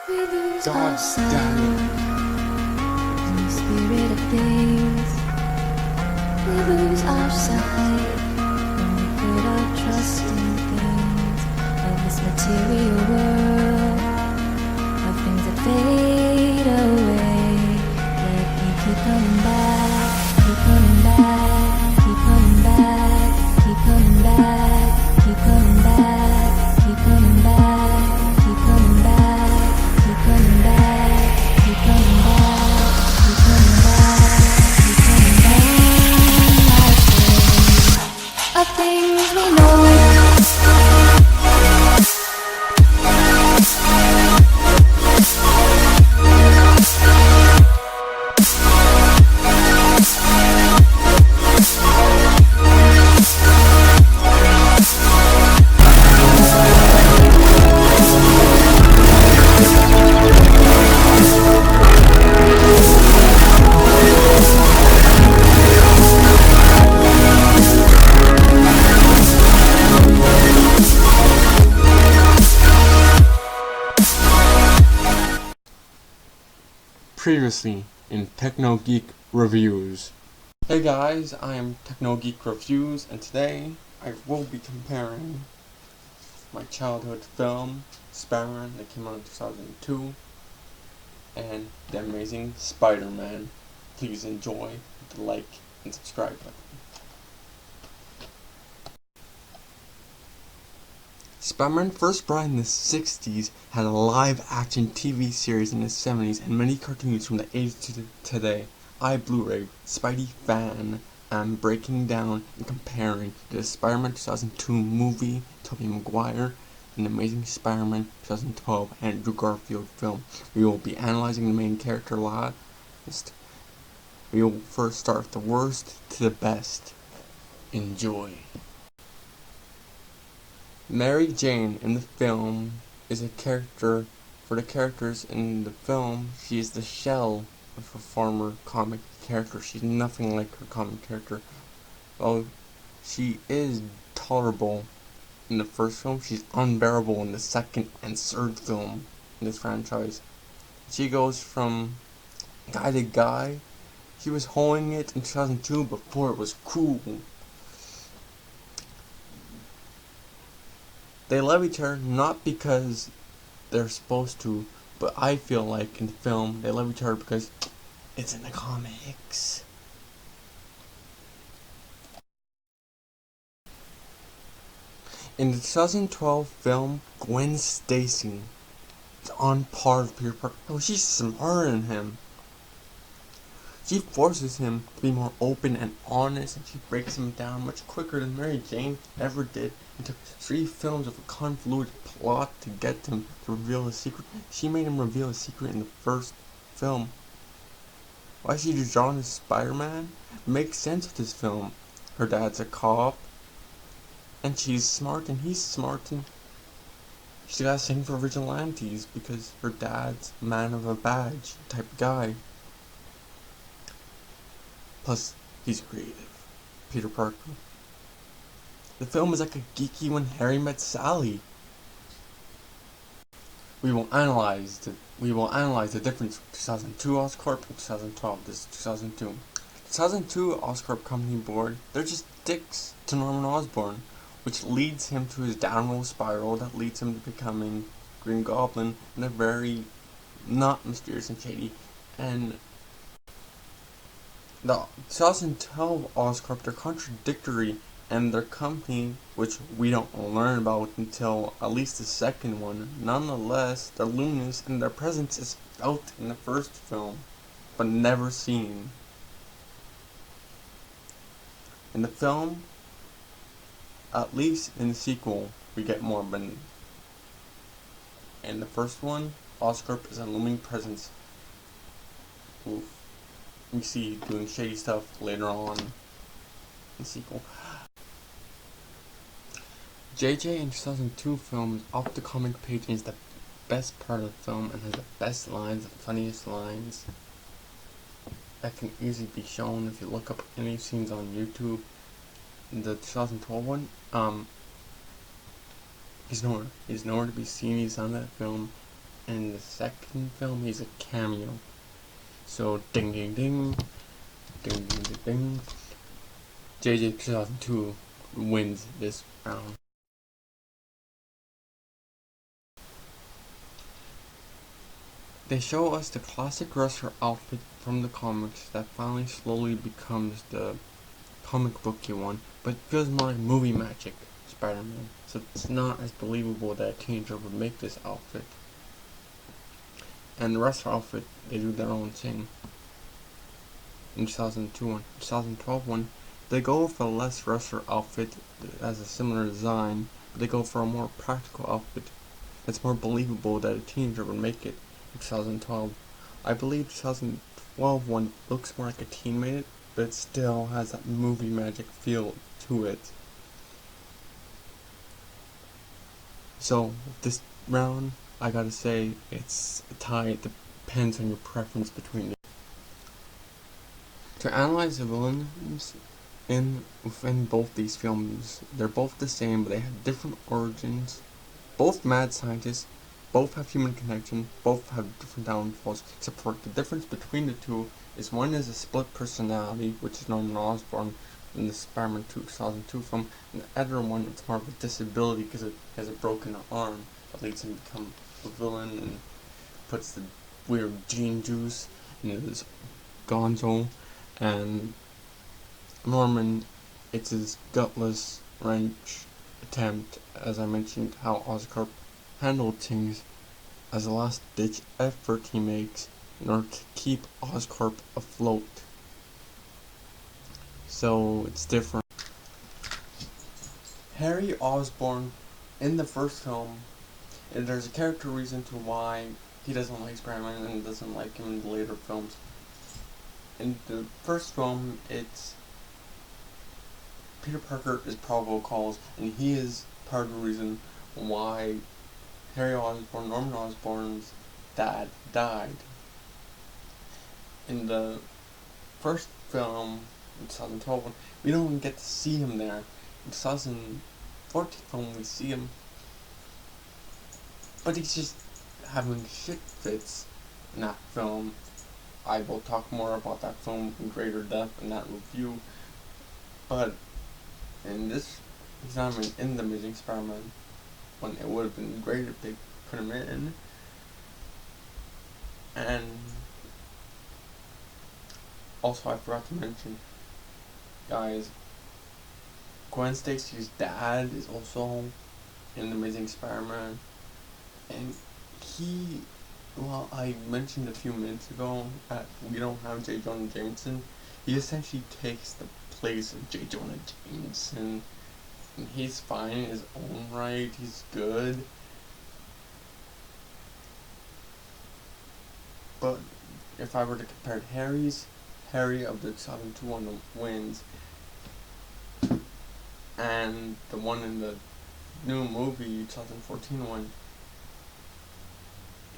We lose God our damn it. sight in the spirit of things. We lose our sight when we put our trust in things of this material world, of things that fade away. Let me keep coming back, keep coming back, keep coming back, keep coming back, keep coming back, keep coming back, keep coming back, keep coming back, keep coming back, keep coming back, keep coming back. Of things we know. Previously in Techno Geek Reviews. Hey guys, I am Techno Geek Reviews, and today I will be comparing my childhood film, Spider-Man, that came out in 2002, and The Amazing Spider-Man. Please enjoy the like and subscribe button. Spider-Man first brought in the 60s, had a live-action TV series in the 70s, and many cartoons from the 80s to today. I, Blu-ray Spidey fan, am breaking down and comparing the Spider-Man 2002 movie, Tobey Maguire, and the Amazing Spider-Man 2012 Andrew Garfield film. We will be analyzing the main character list. We will first start with the worst to the best. Enjoy. Mary Jane in the film is a character. For the characters in the film, she is the shell of her former comic character. She's nothing like her comic character. While she is tolerable in the first film, she's unbearable in the second and third film in this franchise. She goes from guy to guy. She was holding it in 2002 before it was cool. They love each other not because they're supposed to, but I feel like in the film they love each other because it's in the comics. In the 2012 film, Gwen Stacy is on par with Peter Parker. Oh, she's smarter than him. She forces him to be more open and honest, and she breaks him down much quicker than Mary Jane ever did. It took 3 films of a convoluted plot to get him to reveal his secret. She made him reveal his secret in the first film. Why she drawn as Spider-Man? Makes sense with this film. Her dad's a cop, and she's smart, and he's smart, and she's got a thing for vigilantes because her dad's man of a badge type guy. Plus, he's creative. Peter Parker. The film is like a geeky When Harry Met Sally. We will analyze the difference between 2002 Oscorp and 2012. This is 2002. 2002 Oscorp Company Board, they're just dicks to Norman Osborn, which leads him to his downward spiral that leads him to becoming Green Goblin in a very not mysterious and shady. And the 2012 Oscorp, they're contradictory, and their company, which we don't learn about until at least the second one, nonetheless, they're luminous and their presence is felt in the first film, but never seen. In the film, at least in the sequel, we get more, but in the first one, Oscorp is a looming presence. Oof. We see doing shady stuff later on in the sequel. JJ in 2002 film is off the comic page and is the best part of the film and has the best lines, the funniest lines that can easily be shown if you look up any scenes on YouTube. The 2012 one, he's nowhere to be seen. He's on that film, and the second film he's a cameo. So ding ding ding, ding ding ding ding. JJ 2002 wins this round. They show us the classic wrestler outfit from the comics that finally slowly becomes the comic booky one, but feels more like movie magic Spider-Man. So it's not as believable that a teenager would make this outfit. And the wrestler outfit, they do their own thing. In 2002 one, 2012 one, they go for a less wrestler outfit that has a similar design, but they go for a more practical outfit that's more believable that a teenager would make it. In 2012, I believe 2012 one looks more like a teen made it, but it still has that movie magic feel to it. So this round, I gotta say, it's a tie. It depends on your preference between the. To analyze the villains within both these films, they're both the same, but they have different origins. Both mad scientists, both have human connection, both have different downfalls, except for the difference between the two is one is a split personality, which is Norman Osborn in the Spider-Man 2002 film, and the other one, it's more of a disability because it has a broken arm that leads him to become a villain and puts the weird gene juice into this gonzo. And Norman, it's his gutless wrench attempt, as I mentioned, how Oscorp handled things as a last ditch effort he makes in order to keep Oscorp afloat. So it's different. Harry Osborn in the first film, and there's a character reason to why he doesn't like Spider-Man and doesn't like him in the later films. In the first film, it's Peter Parker is probable cause, and he is part of the reason why Harry Osborn, Norman Osborn's dad, died. In the first film, in 2012, we don't even get to see him there. In 2014 film, we see him, but he's just having shit fits in that film. I will talk more about that film in greater depth in that review, but in this, he's not even in the Amazing Spider-Man when it would have been great if they put him in. And also, I forgot to mention, guys, Gwen Stacy's dad is also in the Amazing Spider-Man, and he, well, I mentioned a few minutes ago that we don't have J. Jonah Jameson. He essentially takes the place of J. Jonah Jameson, and he's fine in his own right. He's good, but if I were to compare Harry of the 2002 one wins, and the one in the new movie 2014 one,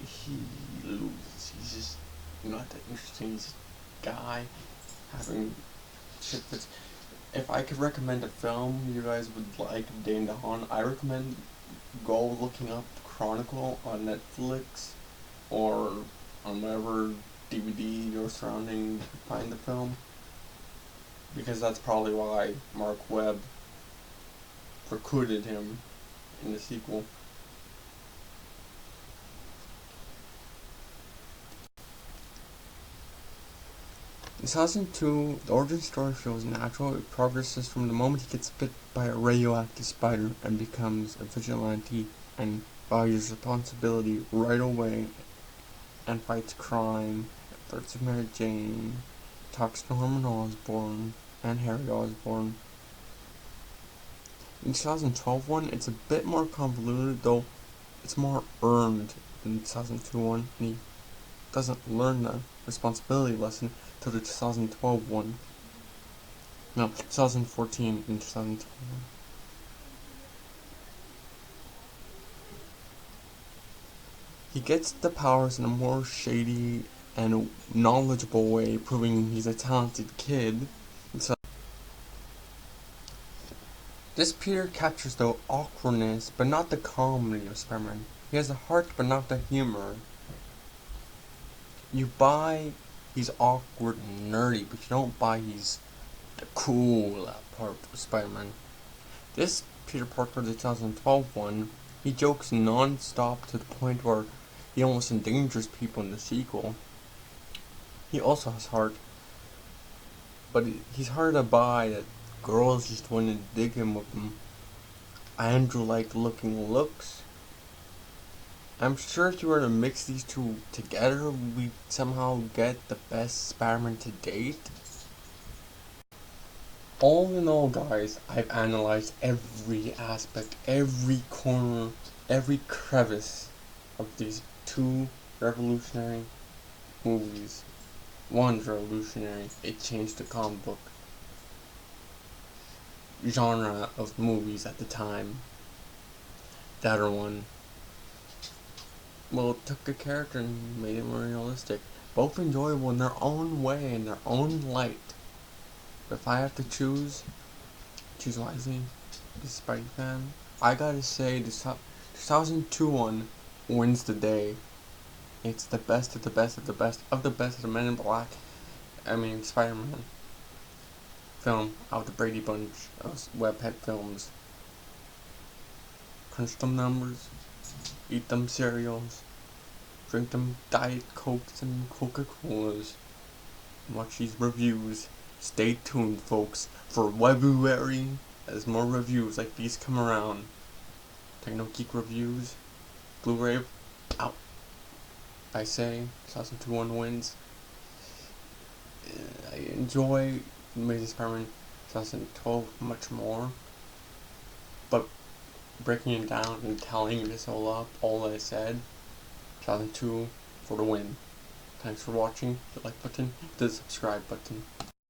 he loses. He's just not that interesting. He's a guy having shit fits. If I could recommend a film you guys would like day and dawn, I recommend go looking up Chronicle on Netflix or on whatever DVD you're surrounding to find the film, because that's probably why Mark Webb recruited him in the sequel. In 2002, the origin story feels natural. It progresses from the moment he gets bit by a radioactive spider and becomes a vigilante and values responsibility right away and fights crime, flirts with Mary Jane, talks to Norman Osborn and Harry Osborn. In 2012 one, it's a bit more convoluted, though it's more earned than the 2002 one, and he doesn't learn the responsibility lesson till the 2012 one. No, 2014 and 2012 one. He gets the powers in a more shady and knowledgeable way, proving he's a talented kid. So this Peter captures the awkwardness, but not the comedy of Spider-Man. He has the heart but not the humor. You buy he's awkward and nerdy, but you don't buy he's the cool part of Spider-Man. This Peter Parker, the 2012 one, he jokes non-stop to the point where he almost endangers people in the sequel. He also has heart, but he's hard to buy that girls just want to dig him with them Andrew-like looking looks. I'm sure if you were to mix these two together, we'd somehow get the best Spider-Man to date. All in all, guys, I've analyzed every aspect, every corner, every crevice of these two revolutionary movies. One's revolutionary, it changed the comic book genre of movies at the time. The other one, well, it took a character and made it more realistic. Both enjoyable in their own way, in their own light. But if I have to choose wisely, as a Spidey fan, I gotta say the 2002 one wins the day. It's the best of the best of the best of the best of the Men in Black, Spider-Man film out of the Brady Bunch of Webhead films. Crunch them numbers, eat them cereals, drink them Diet Cokes and Coca-Colas, and watch these reviews. Stay tuned, folks, for February as more reviews like these come around. Techno Geek Reviews, Blu-ray, out. I say 2002 wins. I enjoy Amazing Spider-Man 2012 much more, but breaking it down and telling this all up, all I said, 2002 for the win. Thanks for watching. Hit the like button, hit the subscribe button.